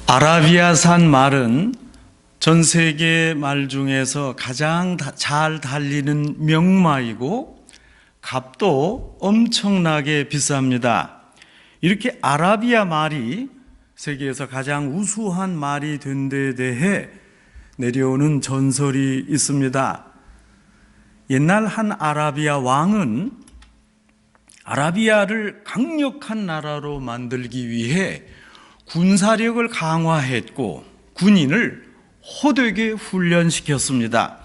아라비아산 말은 전 세계 말 중에서 가장 잘 달리는 명마이고 값도 엄청나게 비쌉니다. 이렇게 아라비아 말이 세계에서 가장 우수한 말이 된 데에 대해 내려오는 전설이 있습니다. 옛날 한 아라비아 왕은 아라비아를 강력한 나라로 만들기 위해 군사력을 강화했고 군인을 호되게 훈련시켰습니다.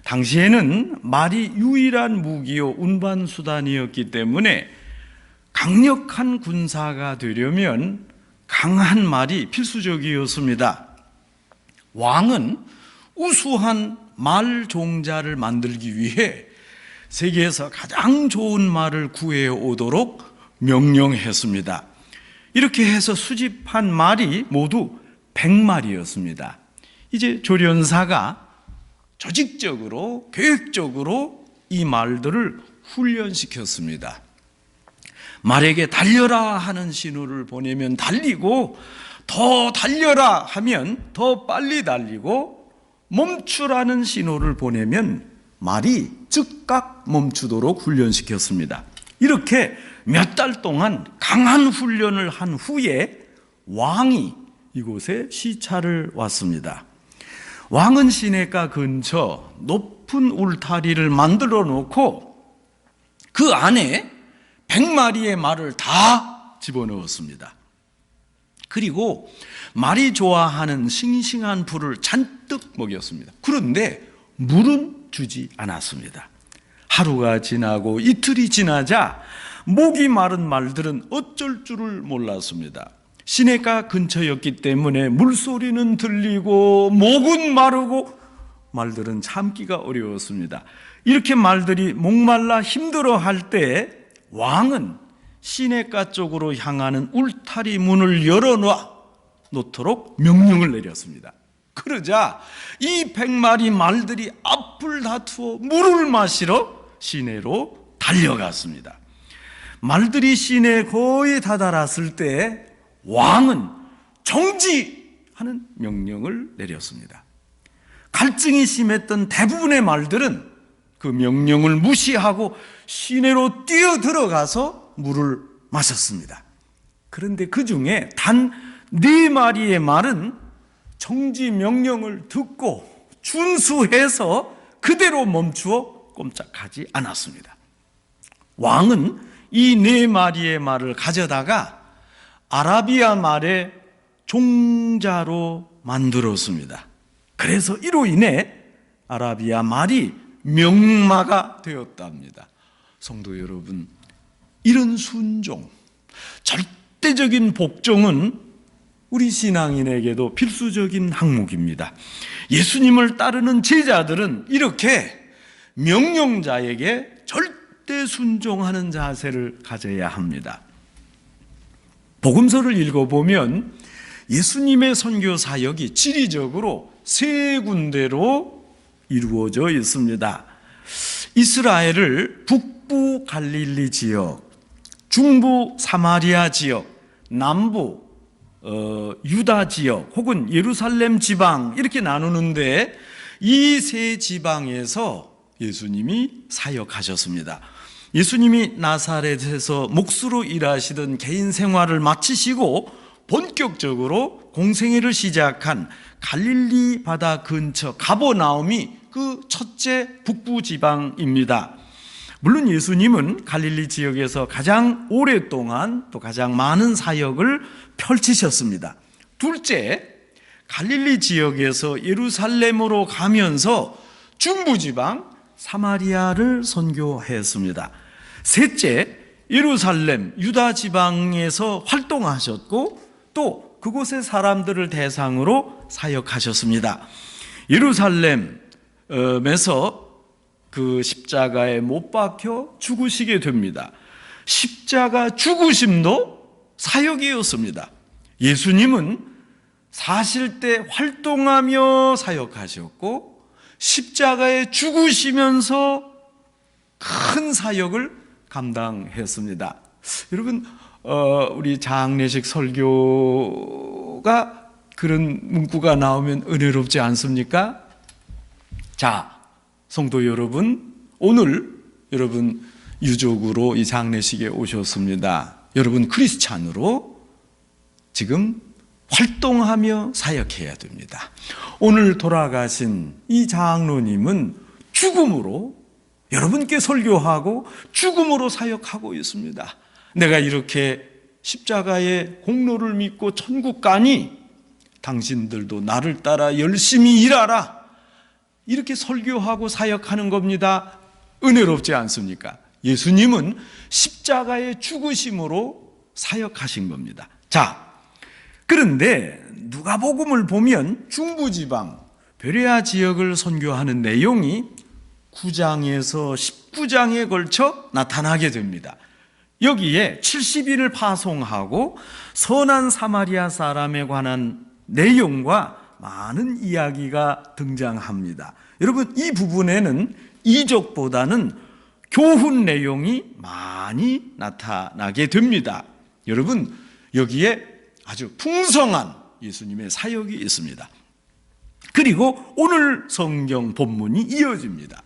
당시에는 말이 유일한 무기요 운반수단이었기 때문에 강력한 군사가 되려면 강한 말이 필수적이었습니다. 왕은 우수한 말 종자를 만들기 위해 세계에서 가장 좋은 말을 구해오도록 명령했습니다. 이렇게 해서 수집한 말이 모두 100마리였습니다. 이제 조련사가 조직적으로 계획적으로 이 말들을 훈련시켰습니다. 말에게 달려라 하는 신호를 보내면 달리고, 더 달려라 하면 더 빨리 달리고, 멈추라는 신호를 보내면 말이 즉각 멈추도록 훈련시켰습니다. 이렇게 몇 달 동안 강한 훈련을 한 후에 왕이 이곳에 시찰을 왔습니다. 왕은 시내가 근처 높은 울타리를 만들어 놓고 그 안에 100마리의 말을 다 집어넣었습니다. 그리고 말이 좋아하는 싱싱한 풀을 잔뜩 먹였습니다. 그런데 물은 주지 않았습니다. 하루가 지나고 이틀이 지나자 목이 마른 말들은 어쩔 줄을 몰랐습니다. 시내가 근처였기 때문에 물소리는 들리고 목은 마르고 말들은 참기가 어려웠습니다. 이렇게 말들이 목말라 힘들어할 때 왕은 시내가 쪽으로 향하는 울타리 문을 열어놓도록 명령을 내렸습니다. 그러자 이 100마리 말들이 앞을 다투어 물을 마시러 시내로 달려갔습니다. 말들이 시내에 거의 다다랐을 때 왕은 정지하는 명령을 내렸습니다. 갈증이 심했던 대부분의 말들은 그 명령을 무시하고 시내로 뛰어들어가서 물을 마셨습니다. 그런데 그 중에 단 4마리의 말은 정지 명령을 듣고 준수해서 그대로 멈추어 꼼짝하지 않았습니다. 왕은 이 4마리의 말을 가져다가 아라비아 말의 종자로 만들었습니다. 그래서 이로 인해 아라비아 말이 명마가 되었답니다. 성도 여러분, 이런 순종, 절대적인 복종은 우리 신앙인에게도 필수적인 항목입니다. 예수님을 따르는 제자들은 이렇게 명령자에게 절대 순종하는 자세를 가져야 합니다. 복음서를 읽어보면 예수님의 선교 사역이 지리적으로 3군데로 이루어져 있습니다. 이스라엘을 북부 갈릴리 지역, 중부 사마리아 지역, 남부 유다 지역 혹은 예루살렘 지방 이렇게 나누는데 이 3지방에서 예수님이 사역하셨습니다. 예수님이 나사렛에서 목수로 일하시던 개인 생활을 마치시고 본격적으로 공생애를 시작한 갈릴리 바다 근처 가버나움이 그 첫째 북부 지방입니다. 물론 예수님은 갈릴리 지역에서 가장 오랫동안 또 가장 많은 사역을 펼치셨습니다. 둘째, 갈릴리 지역에서 예루살렘으로 가면서 중부지방 사마리아를 선교했습니다. 셋째, 예루살렘 유다 지방에서 활동하셨고 또 그곳의 사람들을 대상으로 사역하셨습니다. 예루살렘에서 그 십자가에 못 박혀 죽으시게 됩니다. 십자가 죽으심도 사역이었습니다. 예수님은 사실 때 활동하며 사역하셨고 십자가에 죽으시면서 큰 사역을 감당했습니다. 여러분, 우리 장례식 설교가 그런 문구가 나오면 은혜롭지 않습니까? 자, 성도 여러분, 오늘 여러분 유족으로 이 장례식에 오셨습니다. 여러분 크리스찬으로 지금 활동하며 사역해야 됩니다. 오늘 돌아가신 이 장로님은 죽음으로 여러분께 설교하고 죽음으로 사역하고 있습니다. 내가 이렇게 십자가의 공로를 믿고 천국 가니 당신들도 나를 따라 열심히 일하라, 이렇게 설교하고 사역하는 겁니다. 은혜롭지 않습니까? 예수님은 십자가의 죽으심으로 사역하신 겁니다. 자, 그런데 누가복음을 보면 중부지방 베레아 지역을 선교하는 내용이 9장에서 19장에 걸쳐 나타나게 됩니다. 여기에 70인을 파송하고 선한 사마리아 사람에 관한 내용과 많은 이야기가 등장합니다. 여러분, 이 부분에는 이적보다는 교훈 내용이 많이 나타나게 됩니다. 여러분, 여기에 아주 풍성한 예수님의 사역이 있습니다. 그리고 오늘 성경 본문이 이어집니다.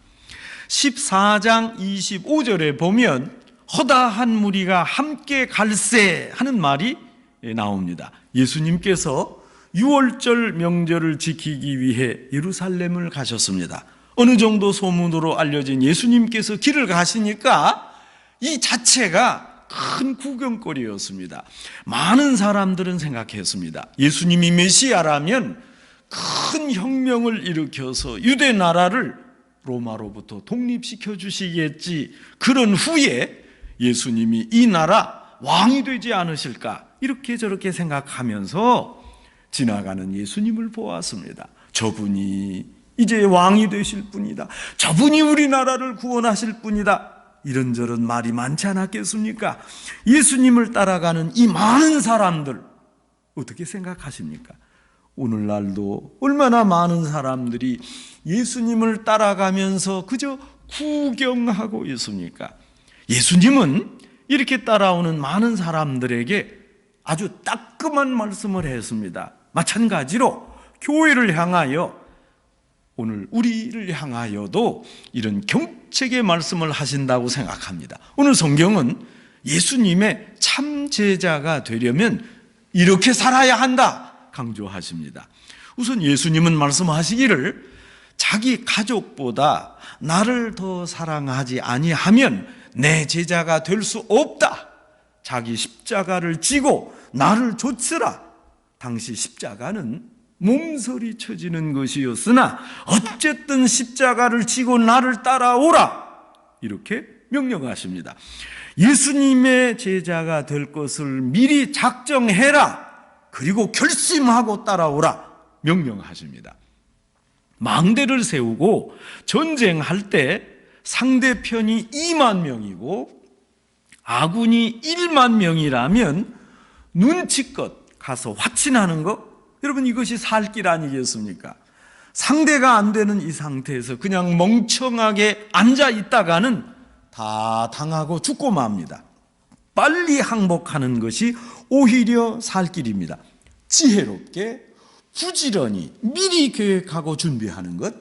14장 25절에 보면 허다한 무리가 함께 갈세 하는 말이 나옵니다. 예수님께서 6월절 명절을 지키기 위해 예루살렘을 가셨습니다. 어느 정도 소문으로 알려진 예수님께서 길을 가시니까 이 자체가 큰 구경거리였습니다. 많은 사람들은 생각했습니다. 예수님이 메시아라면 큰 혁명을 일으켜서 유대 나라를 로마로부터 독립시켜 주시겠지, 그런 후에 예수님이 이 나라 왕이 되지 않으실까, 이렇게 저렇게 생각하면서 지나가는 예수님을 보았습니다. 저분이 이제 왕이 되실 분이다, 저분이 우리나라를 구원하실 분이다, 이런저런 말이 많지 않았겠습니까? 예수님을 따라가는 이 많은 사람들 어떻게 생각하십니까? 오늘날도 얼마나 많은 사람들이 예수님을 따라가면서 그저 구경하고 있습니까? 예수님은 이렇게 따라오는 많은 사람들에게 아주 따끔한 말씀을 했습니다. 마찬가지로 교회를 향하여, 오늘 우리를 향하여도 이런 경책의 말씀을 하신다고 생각합니다. 오늘 성경은 예수님의 참 제자가 되려면 이렇게 살아야 한다 강조하십니다. 우선 예수님은 말씀하시기를 자기 가족보다 나를 더 사랑하지 아니하면 내 제자가 될 수 없다. 자기 십자가를 지고 나를 좇으라. 당시 십자가는 몸서리 쳐지는 것이었으나 어쨌든 십자가를 지고 나를 따라오라, 이렇게 명령하십니다. 예수님의 제자가 될 것을 미리 작정해라, 그리고 결심하고 따라오라 명령하십니다. 망대를 세우고 전쟁할 때 상대편이 2만 명이고 아군이 1만 명이라면 눈치껏 가서 화친하는 것, 여러분 이것이 살 길 아니겠습니까? 상대가 안 되는 이 상태에서 그냥 멍청하게 앉아 있다가는 다 당하고 죽고 맙니다. 빨리 항복하는 것이 오히려 살 길입니다. 지혜롭게 부지런히 미리 계획하고 준비하는 것,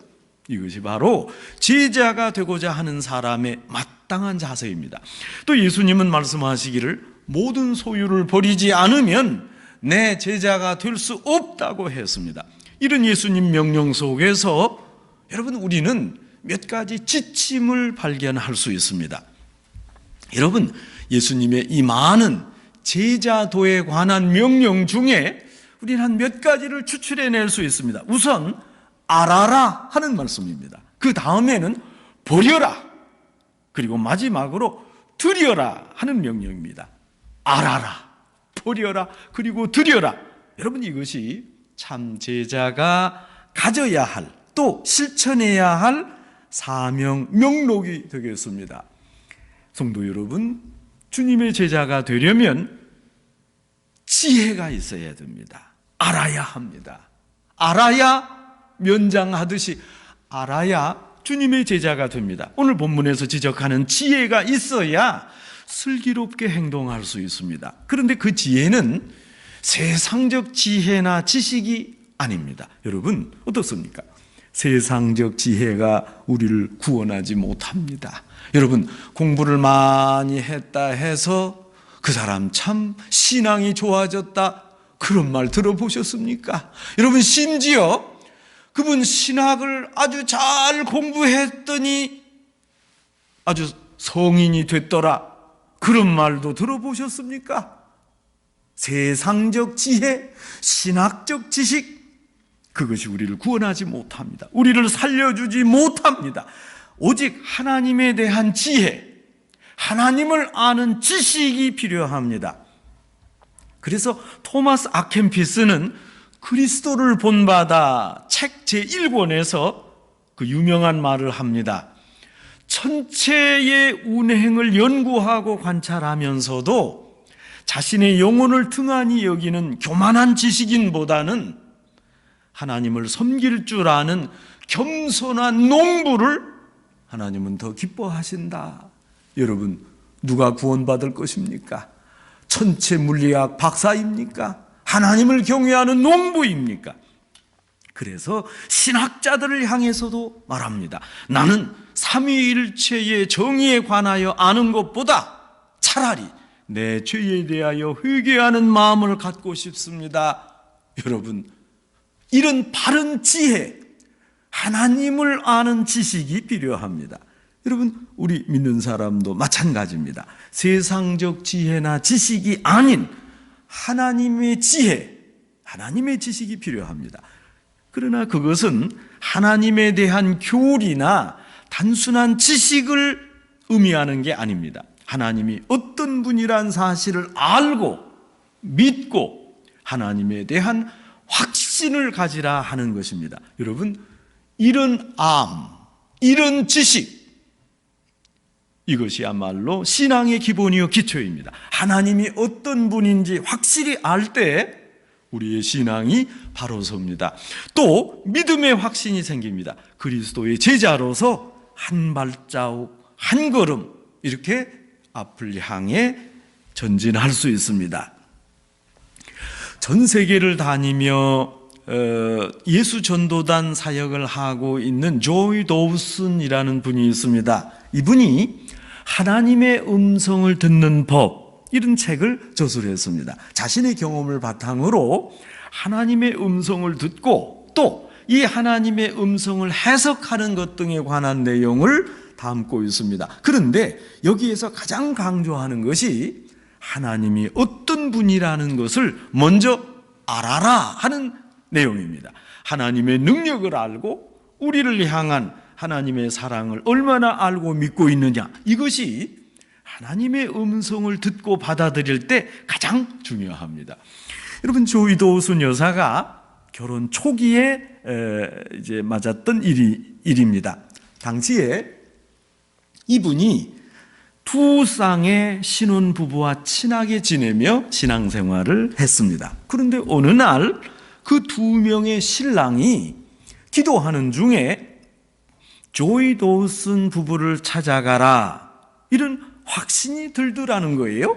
이것이 바로 제자가 되고자 하는 사람의 마땅한 자세입니다. 또 예수님은 말씀하시기를 모든 소유를 버리지 않으면 내 제자가 될 수 없다고 했습니다. 이런 예수님 명령 속에서 여러분 우리는 몇 가지 지침을 발견할 수 있습니다. 여러분, 예수님의 이 많은 제자도에 관한 명령 중에 우리는 한 몇 가지를 추출해낼 수 있습니다. 우선 알아라 하는 말씀입니다. 그 다음에는 버려라, 그리고 마지막으로 드려라 하는 명령입니다. 알아라, 버려라, 그리고 드려라. 여러분, 이것이 참 제자가 가져야 할, 또 실천해야 할 사명 명록이 되겠습니다. 성도 여러분, 주님의 제자가 되려면 지혜가 있어야 됩니다. 알아야 합니다. 알아야 면장하듯이 알아야 주님의 제자가 됩니다. 오늘 본문에서 지적하는 지혜가 있어야 슬기롭게 행동할 수 있습니다. 그런데 그 지혜는 세상적 지혜나 지식이 아닙니다. 여러분 어떻습니까? 세상적 지혜가 우리를 구원하지 못합니다. 여러분 공부를 많이 했다 해서 그 사람 참 신앙이 좋아졌다, 그런 말 들어보셨습니까? 여러분 심지어 그분 신학을 아주 잘 공부했더니 아주 성인이 됐더라, 그런 말도 들어보셨습니까? 세상적 지혜, 신학적 지식, 그것이 우리를 구원하지 못합니다. 우리를 살려주지 못합니다. 오직 하나님에 대한 지혜, 하나님을 아는 지식이 필요합니다. 그래서 토마스 아켄피스는 그리스도를 본받아 책 제1권에서 그 유명한 말을 합니다. 천체의 운행을 연구하고 관찰하면서도 자신의 영혼을 등한히 여기는 교만한 지식인보다는 하나님을 섬길 줄 아는 겸손한 농부를 하나님은 더 기뻐하신다. 여러분 누가 구원받을 것입니까? 천체 물리학 박사입니까? 하나님을 경외하는 농부입니까? 그래서 신학자들을 향해서도 말합니다. 나는 삼위일체의 정의에 관하여 아는 것보다 차라리 내 죄에 대하여 회개하는 마음을 갖고 싶습니다. 여러분 이런 바른 지혜, 하나님을 아는 지식이 필요합니다. 여러분 우리 믿는 사람도 마찬가지입니다. 세상적 지혜나 지식이 아닌 하나님의 지혜, 하나님의 지식이 필요합니다. 그러나 그것은 하나님에 대한 교리나 단순한 지식을 의미하는 게 아닙니다. 하나님이 어떤 분이란 사실을 알고 믿고 하나님에 대한 확신을 가지라 하는 것입니다. 여러분 이런 이런 지식, 이것이야말로 신앙의 기본이요 기초입니다. 하나님이 어떤 분인지 확실히 알 때 우리의 신앙이 바로 섭니다. 또 믿음의 확신이 생깁니다. 그리스도의 제자로서 한 발자국 한 걸음 이렇게 앞을 향해 전진할 수 있습니다. 전 세계를 다니며 예수 전도단 사역을 하고 있는 조이 도우슨이라는 분이 있습니다. 이분이 하나님의 음성을 듣는 법, 이런 책을 저술했습니다. 자신의 경험을 바탕으로 하나님의 음성을 듣고 또 이 하나님의 음성을 해석하는 것 등에 관한 내용을 담고 있습니다. 그런데 여기에서 가장 강조하는 것이 하나님이 어떤 분이라는 것을 먼저 알아라 하는 내용입니다. 하나님의 능력을 알고 우리를 향한 하나님의 사랑을 얼마나 알고 믿고 있느냐, 이것이 하나님의 음성을 듣고 받아들일 때 가장 중요합니다. 여러분 조이 도우슨 여사가 결혼 초기에 이제 맞았던 일입니다. 당시에 이분이 두 쌍의 신혼부부와 친하게 지내며 신앙생활을 했습니다. 그런데 어느 날 그 두 명의 신랑이 기도하는 중에 조이 도우슨 부부를 찾아가라, 이런 확신이 들더라는 거예요.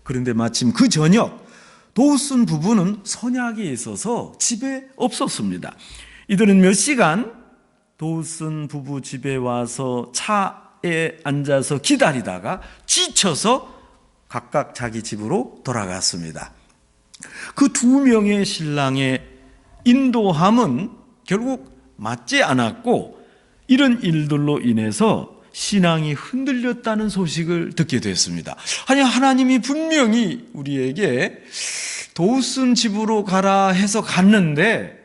그런데 마침 그 저녁 도우슨 부부는 선약에 있어서 집에 없었습니다. 이들은 몇 시간 도우슨 부부 집에 와서 차에 앉아서 기다리다가 지쳐서 각각 자기 집으로 돌아갔습니다. 그 두 명의 신랑의 인도함은 결국 맞지 않았고 이런 일들로 인해서 신앙이 흔들렸다는 소식을 듣게 됐습니다. 아니 하나님이 분명히 우리에게 도우슨 집으로 가라 해서 갔는데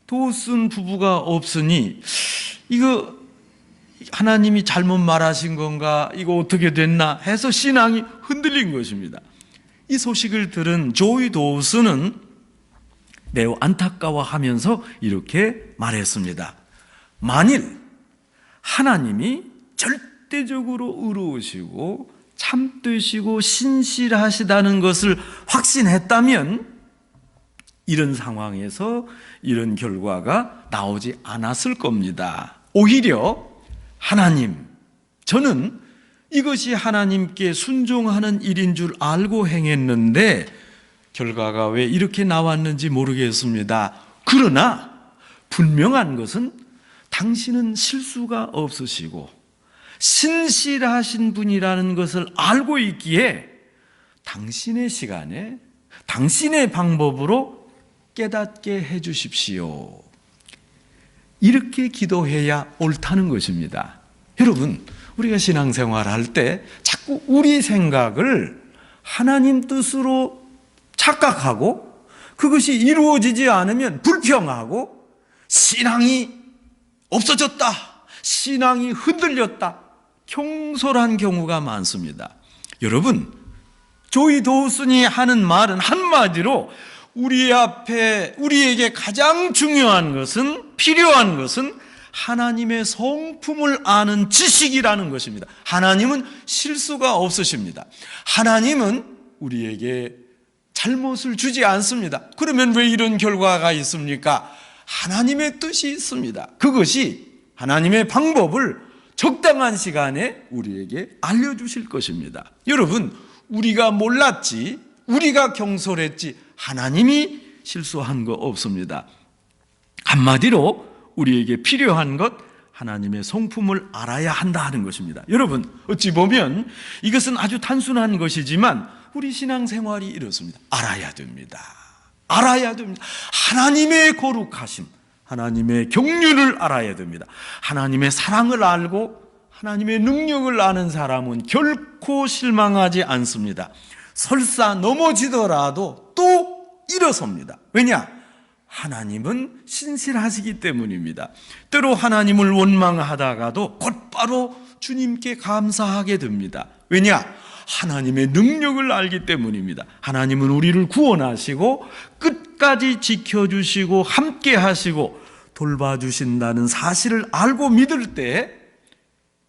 도우슨 부부가 없으니 이거 하나님이 잘못 말하신 건가, 이거 어떻게 됐나 해서 신앙이 흔들린 것입니다. 이 소식을 들은 조이 도우슨은 매우 안타까워하면서 이렇게 말했습니다. 만일 하나님이 절대적으로 의로우시고 참되시고 신실하시다는 것을 확신했다면 이런 상황에서 이런 결과가 나오지 않았을 겁니다. 오히려 하나님, 저는 이것이 하나님께 순종하는 일인 줄 알고 행했는데 결과가 왜 이렇게 나왔는지 모르겠습니다. 그러나 분명한 것은 당신은 실수가 없으시고 신실하신 분이라는 것을 알고 있기에 당신의 시간에 당신의 방법으로 깨닫게 해 주십시오. 이렇게 기도해야 옳다는 것입니다. 여러분, 우리가 신앙생활할 때 자꾸 우리 생각을 하나님 뜻으로 착각하고 그것이 이루어지지 않으면 불평하고 신앙이 없어졌다, 신앙이 흔들렸다, 경솔한 경우가 많습니다. 여러분, 조이 도슨이 하는 말은 한마디로 우리에게 가장 중요한 것은, 필요한 것은 하나님의 성품을 아는 지식이라는 것입니다. 하나님은 실수가 없으십니다. 하나님은 우리에게 잘못을 주지 않습니다. 그러면 왜 이런 결과가 있습니까? 하나님의 뜻이 있습니다. 그것이 하나님의 방법을 적당한 시간에 우리에게 알려주실 것입니다. 여러분, 우리가 몰랐지, 우리가 경솔했지 하나님이 실수한 거 없습니다. 한마디로 우리에게 필요한 것, 하나님의 성품을 알아야 한다 하는 것입니다. 여러분, 어찌 보면 이것은 아주 단순한 것이지만 우리 신앙생활이 이렇습니다. 알아야 됩니다. 알아야 됩니다. 하나님의 거룩하심, 하나님의 경륜을 알아야 됩니다. 하나님의 사랑을 알고 하나님의 능력을 아는 사람은 결코 실망하지 않습니다. 설사 넘어지더라도 또 일어섭니다. 왜냐? 하나님은 신실하시기 때문입니다. 때로 하나님을 원망하다가도 곧바로 주님께 감사하게 됩니다. 왜냐? 하나님의 능력을 알기 때문입니다. 하나님은 우리를 구원하시고 끝까지 지켜주시고 함께 하시고 돌봐주신다는 사실을 알고 믿을 때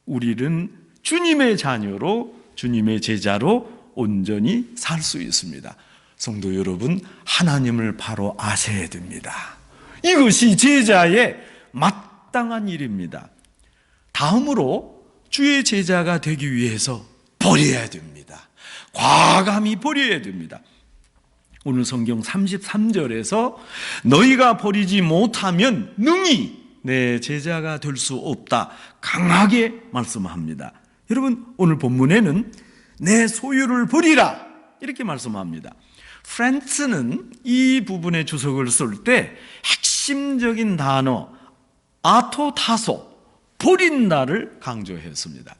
우리는 주님의 자녀로, 주님의 제자로 온전히 살 수 있습니다. 성도 여러분, 하나님을 바로 아셔야 됩니다. 이것이 제자의 마땅한 일입니다. 다음으로 주의 제자가 되기 위해서 버려야 됩니다. 과감히 버려야 됩니다. 오늘 성경 33절에서 너희가 버리지 못하면 능히 내 제자가 될 수 없다, 강하게 말씀합니다. 여러분, 오늘 본문에는 내 소유를 버리라 이렇게 말씀합니다. 프란츠는 이 부분에 주석을 쓸 때 핵심적인 단어 아토타소, 버린다를 강조했습니다.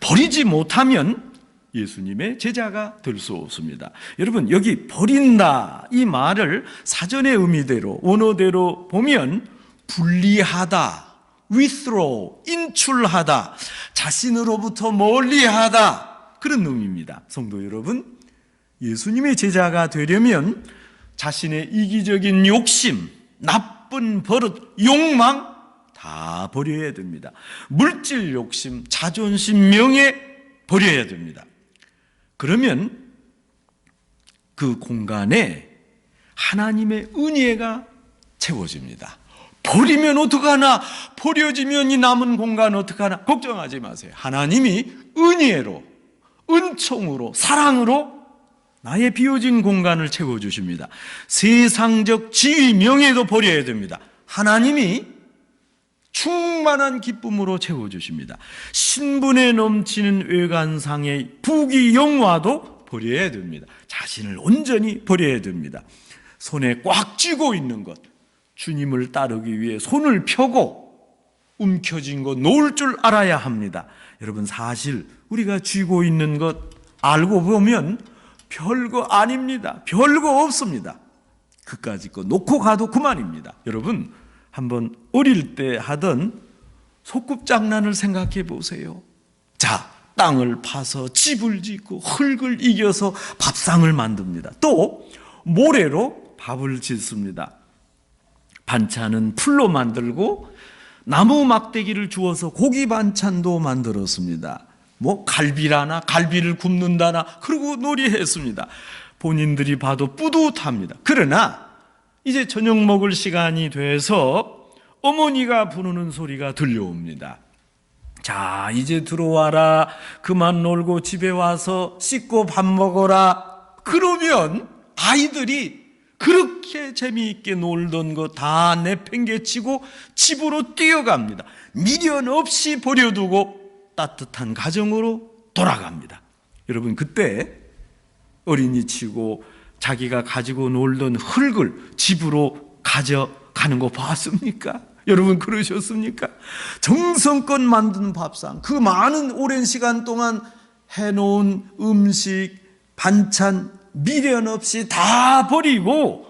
버리지 못하면 예수님의 제자가 될 수 없습니다. 여러분, 여기 버린다 이 말을 사전의 의미대로, 원어대로 보면 분리하다, withdraw, 인출하다, 자신으로부터 멀리하다, 그런 의미입니다. 성도 여러분, 예수님의 제자가 되려면 자신의 이기적인 욕심, 나쁜 버릇, 욕망 다 버려야 됩니다. 물질 욕심, 자존심, 명예 버려야 됩니다. 그러면 그 공간에 하나님의 은혜가 채워집니다. 버리면 어떡하나, 버려지면 이 남은 공간 어떡하나 걱정하지 마세요. 하나님이 은혜로, 은총으로, 사랑으로 나의 비워진 공간을 채워주십니다. 세상적 지위, 명예도 버려야 됩니다. 하나님이 충만한 기쁨으로 채워주십니다. 신분에 넘치는 외관상의 부귀 영화도 버려야 됩니다. 자신을 온전히 버려야 됩니다. 손에 꽉 쥐고 있는 것, 주님을 따르기 위해 손을 펴고 움켜쥔 것 놓을 줄 알아야 합니다. 여러분, 사실 우리가 쥐고 있는 것 알고 보면 별거 아닙니다. 별거 없습니다. 그까짓 거 놓고 가도 그만입니다. 여러분, 한번 어릴 때 하던 소꿉장난을 생각해 보세요. 자, 땅을 파서 집을 짓고 흙을 이겨서 밥상을 만듭니다. 또 모래로 밥을 짓습니다. 반찬은 풀로 만들고 나무 막대기를 주워서 고기 반찬도 만들었습니다. 갈비라나 갈비를 굽는다나 그러고 놀이했습니다. 본인들이 봐도 뿌듯합니다. 그러나 이제 저녁 먹을 시간이 돼서 어머니가 부르는 소리가 들려옵니다. 자, 이제 들어와라. 그만 놀고 집에 와서 씻고 밥 먹어라. 그러면 아이들이 그렇게 재미있게 놀던 거 다 내팽개치고 집으로 뛰어갑니다. 미련 없이 버려두고 따뜻한 가정으로 돌아갑니다. 여러분, 그때 어린이 치고 자기가 가지고 놀던 흙을 집으로 가져가는 거 봤습니까? 여러분, 그러셨습니까? 정성껏 만든 밥상, 그 많은 오랜 시간 동안 해놓은 음식, 반찬, 미련 없이 다 버리고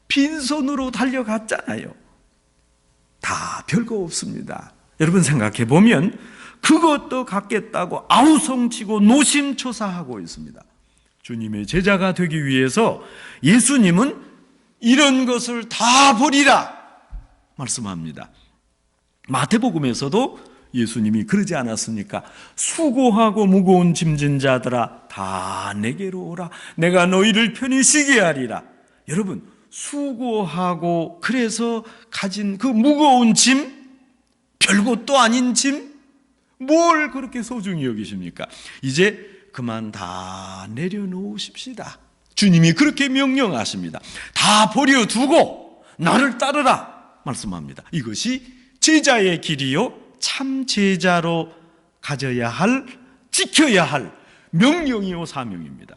빈손으로 달려갔잖아요. 다 별거 없습니다. 여러분, 생각해 보면 그것도 갖겠다고 아우성치고 노심초사하고 있습니다. 주님의 제자가 되기 위해서 예수님은 이런 것을 다 버리라 말씀합니다. 마태복음에서도 예수님이 그러지 않았습니까? 수고하고 무거운 짐진 자들아 다 내게로 오라. 내가 너희를 편히 쉬게 하리라. 여러분, 수고하고 그래서 가진 그 무거운 짐, 별것도 아닌 짐, 뭘 그렇게 소중히 여기십니까? 이제 그만 다 내려놓으십시다. 주님이 그렇게 명령하십니다. 다 버려두고 나를 따르라 말씀합니다. 이것이 제자의 길이요, 참 제자로 가져야 할, 지켜야 할 명령이요 사명입니다.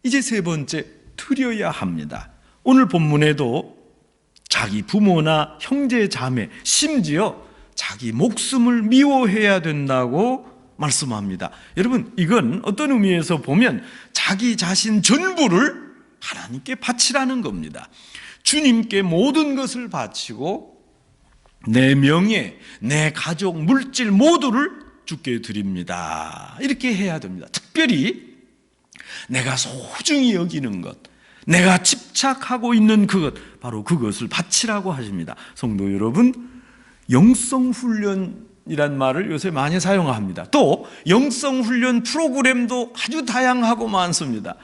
이제 세 번째, 드려야 합니다. 오늘 본문에도 자기 부모나 형제 자매, 심지어 자기 목숨을 미워해야 된다고 말씀합니다. 여러분, 이건 어떤 의미에서 보면 자기 자신 전부를 하나님께 바치라는 겁니다. 주님께 모든 것을 바치고 내 명예, 내 가족, 물질 모두를 주께 드립니다. 이렇게 해야 됩니다. 특별히 내가 소중히 여기는 것, 내가 집착하고 있는 그것, 바로 그것을 바치라고 하십니다. 성도 여러분, 영성훈련이란 말을 요새 많이 사용합니다. 또 영성훈련 프로그램도 아주 다양하고 많습니다.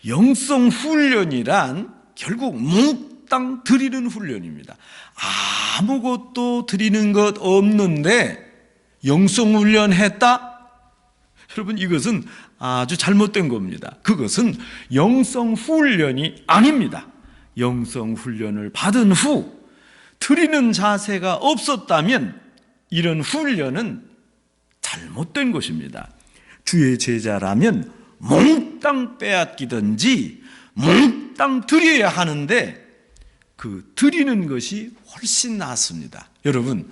영성훈련이란 결국 몽땅 드리는 훈련입니다. 아무것도 드리는 것 없는데 영성훈련 했다? 여러분, 이것은 아주 잘못된 겁니다. 그것은 영성훈련이 아닙니다. 영성훈련을 받은 후 드리는 자세가 없었다면 이런 훈련은 잘못된 것입니다. 주의 제자라면 몽땅 빼앗기든지 몽땅 드려야 하는데 그 드리는 것이 훨씬 낫습니다. 여러분,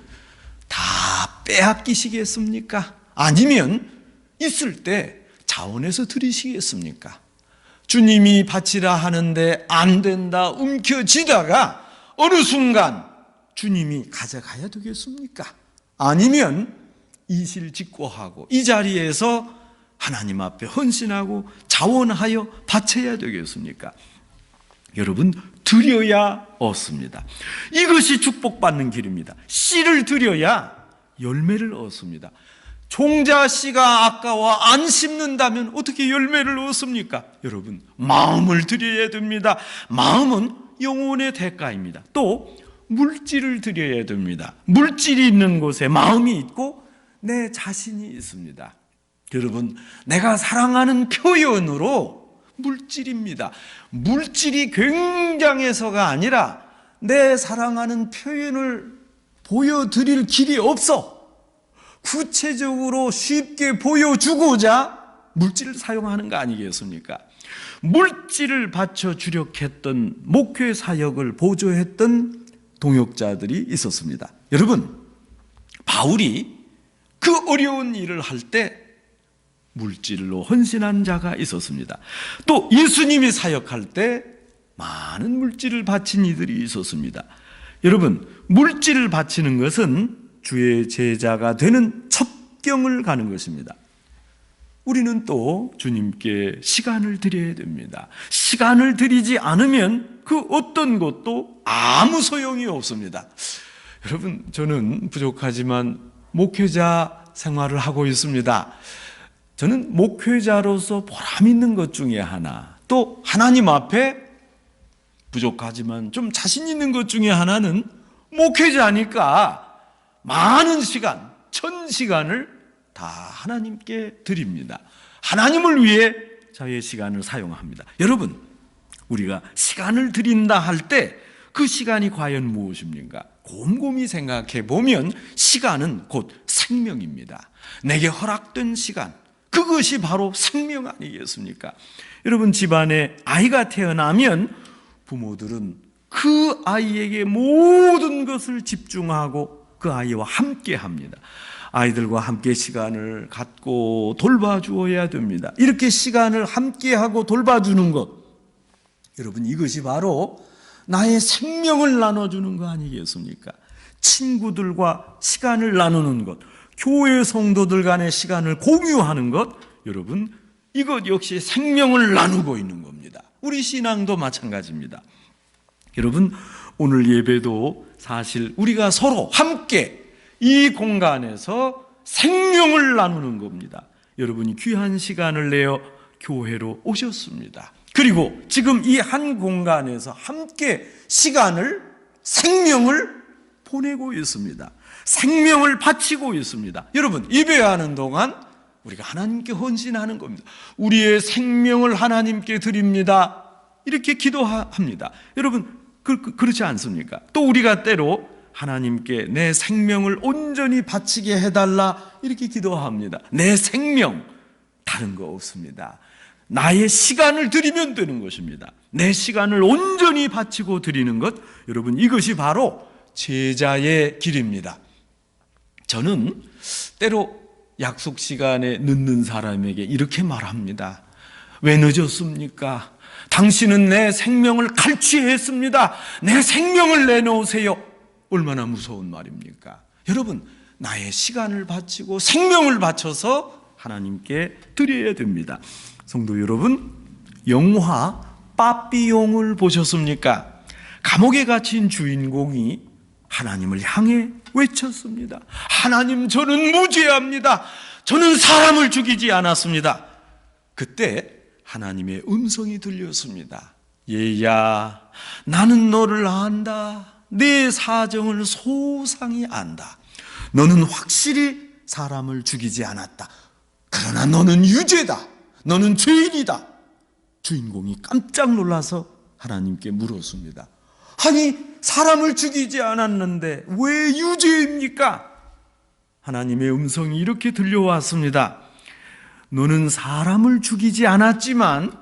다 빼앗기시겠습니까? 아니면 있을 때 자원해서 드리시겠습니까? 주님이 바치라 하는데 안 된다 움켜쥐다가 어느 순간 주님이 가져가야 되겠습니까? 아니면 이실직고하고 이 자리에서 하나님 앞에 헌신하고 자원하여 바쳐야 되겠습니까? 여러분, 드려야 얻습니다. 이것이 축복받는 길입니다. 씨를 드려야 열매를 얻습니다. 종자 씨가 아까워 안 심는다면 어떻게 열매를 얻습니까? 여러분, 마음을 드려야 됩니다. 마음은 영혼의 대가입니다. 또 물질을 드려야 됩니다. 물질이 있는 곳에 마음이 있고 내 자신이 있습니다. 여러분, 내가 사랑하는 표현으로 물질입니다. 물질이 굉장해서가 아니라 내 사랑하는 표현을 보여드릴 길이 없어. 구체적으로 쉽게 보여주고자 물질을 사용하는 거 아니겠습니까? 물질을 바쳐 주력했던 목회 사역을 보조했던 동역자들이 있었습니다. 여러분, 바울이 그 어려운 일을 할 때 물질로 헌신한 자가 있었습니다. 또 예수님이 사역할 때 많은 물질을 바친 이들이 있었습니다. 여러분, 물질을 바치는 것은 주의 제자가 되는 첩경을 가는 것입니다. 우리는 또 주님께 시간을 드려야 됩니다. 시간을 드리지 않으면 그 어떤 것도 아무 소용이 없습니다. 여러분, 저는 부족하지만 목회자 생활을 하고 있습니다. 저는 목회자로서 보람 있는 것 중에 하나, 또 하나님 앞에 부족하지만 좀 자신 있는 것 중에 하나는 목회자니까 많은 시간, 1000시간을 다 하나님께 드립니다. 하나님을 위해 저의 시간을 사용합니다. 여러분, 우리가 시간을 드린다 할 때 그 시간이 과연 무엇입니까? 곰곰이 생각해 보면 시간은 곧 생명입니다. 내게 허락된 시간, 그것이 바로 생명 아니겠습니까? 여러분, 집안에 아이가 태어나면 부모들은 그 아이에게 모든 것을 집중하고 그 아이와 함께 합니다. 아이들과 함께 시간을 갖고 돌봐주어야 됩니다. 이렇게 시간을 함께하고 돌봐주는 것, 여러분, 이것이 바로 나의 생명을 나눠주는 거 아니겠습니까? 친구들과 시간을 나누는 것, 교회 성도들 간의 시간을 공유하는 것, 여러분, 이것 역시 생명을 나누고 있는 겁니다. 우리 신앙도 마찬가지입니다. 여러분, 오늘 예배도 사실 우리가 서로 함께 이 공간에서 생명을 나누는 겁니다. 여러분이 귀한 시간을 내어 교회로 오셨습니다. 그리고 지금 이 한 공간에서 함께 시간을, 생명을 보내고 있습니다. 생명을 바치고 있습니다. 여러분, 예배하는 동안 우리가 하나님께 헌신하는 겁니다. 우리의 생명을 하나님께 드립니다. 이렇게 기도합니다. 여러분, 그렇지 않습니까? 또 우리가 때로 하나님께 내 생명을 온전히 바치게 해달라 이렇게 기도합니다. 내 생명, 다른 거 없습니다. 나의 시간을 드리면 되는 것입니다. 내 시간을 온전히 바치고 드리는 것, 여러분, 이것이 바로 제자의 길입니다. 저는 때로 약속 시간에 늦는 사람에게 이렇게 말합니다. 왜 늦었습니까? 당신은 내 생명을 갈취했습니다. 내 생명을 내놓으세요. 얼마나 무서운 말입니까? 여러분, 나의 시간을 바치고 생명을 바쳐서 하나님께 드려야 됩니다. 성도 여러분, 영화 빠삐용을 보셨습니까? 감옥에 갇힌 주인공이 하나님을 향해 외쳤습니다. 하나님, 저는 무죄합니다. 저는 사람을 죽이지 않았습니다. 그때 하나님의 음성이 들렸습니다. 얘야, 나는 너를 안다. 내 사정을 소상히 안다. 너는 확실히 사람을 죽이지 않았다. 그러나 너는 유죄다. 너는 죄인이다. 주인공이 깜짝 놀라서 하나님께 물었습니다. 아니, 사람을 죽이지 않았는데 왜 유죄입니까? 하나님의 음성이 이렇게 들려왔습니다. 너는 사람을 죽이지 않았지만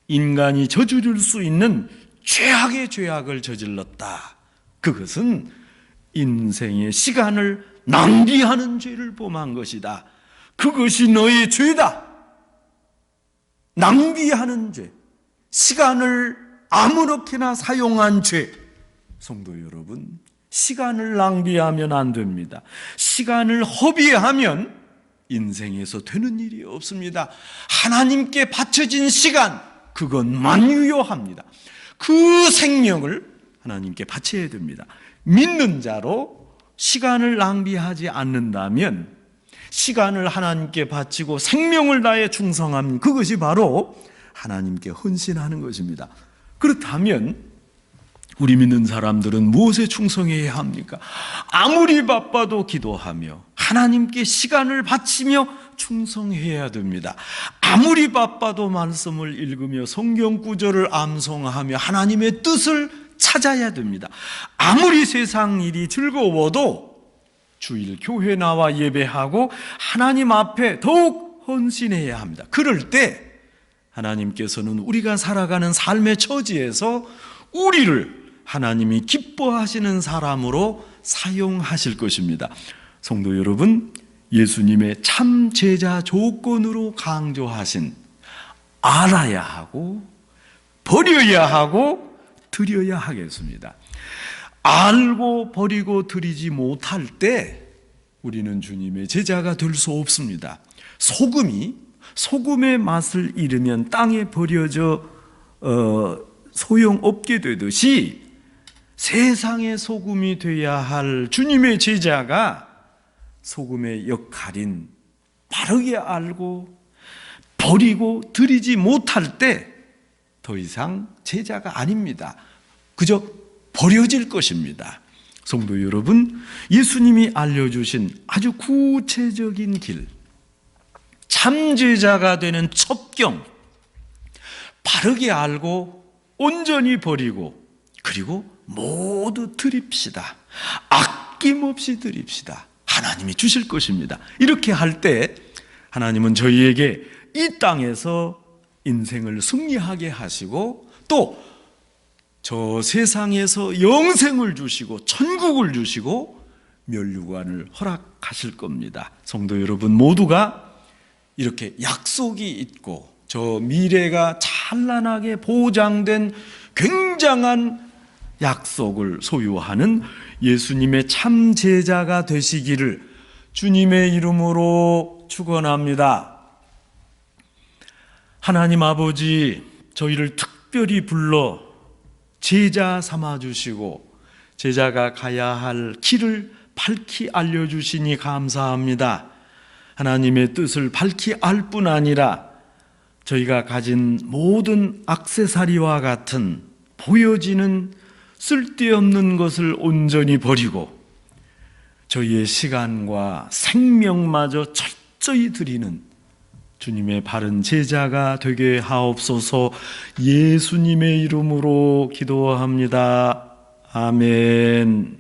인간이 저지를 수 있는 최악의 죄악을 저질렀다. 그것은 인생의 시간을 낭비하는 죄를 범한 것이다. 그것이 너의 죄다. 낭비하는 죄, 시간을 아무렇게나 사용한 죄. 성도 여러분, 시간을 낭비하면 안 됩니다. 시간을 허비하면 인생에서 되는 일이 없습니다. 하나님께 바쳐진 시간, 그건 만유효합니다. 그 생명을 하나님께 바쳐야 됩니다. 믿는 자로 시간을 낭비하지 않는다면, 시간을 하나님께 바치고 생명을 다해 충성하면 그것이 바로 하나님께 헌신하는 것입니다. 그렇다면 우리 믿는 사람들은 무엇에 충성해야 합니까? 아무리 바빠도 기도하며 하나님께 시간을 바치며 충성해야 됩니다. 아무리 바빠도 말씀을 읽으며 성경 구절을 암송하며 하나님의 뜻을 찾아야 됩니다. 아무리 세상 일이 즐거워도 주일 교회 나와 예배하고 하나님 앞에 더욱 헌신해야 합니다. 그럴 때 하나님께서는 우리가 살아가는 삶의 처지에서 우리를 하나님이 기뻐하시는 사람으로 사용하실 것입니다. 성도 여러분, 예수님의 참 제자 조건으로 강조하신 알아야 하고 버려야 하고 드려야 하겠습니다. 알고 버리고 드리지 못할 때 우리는 주님의 제자가 될 수 없습니다. 소금의 맛을 잃으면 땅에 버려져 소용없게 되듯이 세상의 소금이 돼야 할 주님의 제자가 소금의 역할인 바르게 알고 버리고 드리지 못할 때 더 이상 제자가 아닙니다. 그저 버려질 것입니다. 성도 여러분, 예수님이 알려주신 아주 구체적인 길, 참 제자가 되는 첩경, 바르게 알고 온전히 버리고 그리고 모두 드립시다. 아낌없이 드립시다. 하나님이 주실 것입니다. 이렇게 할 때 하나님은 저희에게 이 땅에서 인생을 승리하게 하시고 또 저 세상에서 영생을 주시고 천국을 주시고 멸류관을 허락하실 겁니다. 성도 여러분 모두가 이렇게 약속이 있고 저 미래가 찬란하게 보장된 굉장한 약속을 소유하는 예수님의 참 제자가 되시기를 주님의 이름으로 축원합니다. 하나님 아버지, 저희를 특별히 불러 제자 삼아 주시고 제자가 가야 할 길을 밝히 알려주시니 감사합니다. 하나님의 뜻을 밝히 알 뿐 아니라 저희가 가진 모든 액세서리와 같은 보여지는 쓸데없는 것을 온전히 버리고 저희의 시간과 생명마저 철저히 드리는 주님의 바른 제자가 되게 하옵소서. 예수님의 이름으로 기도합니다. 아멘.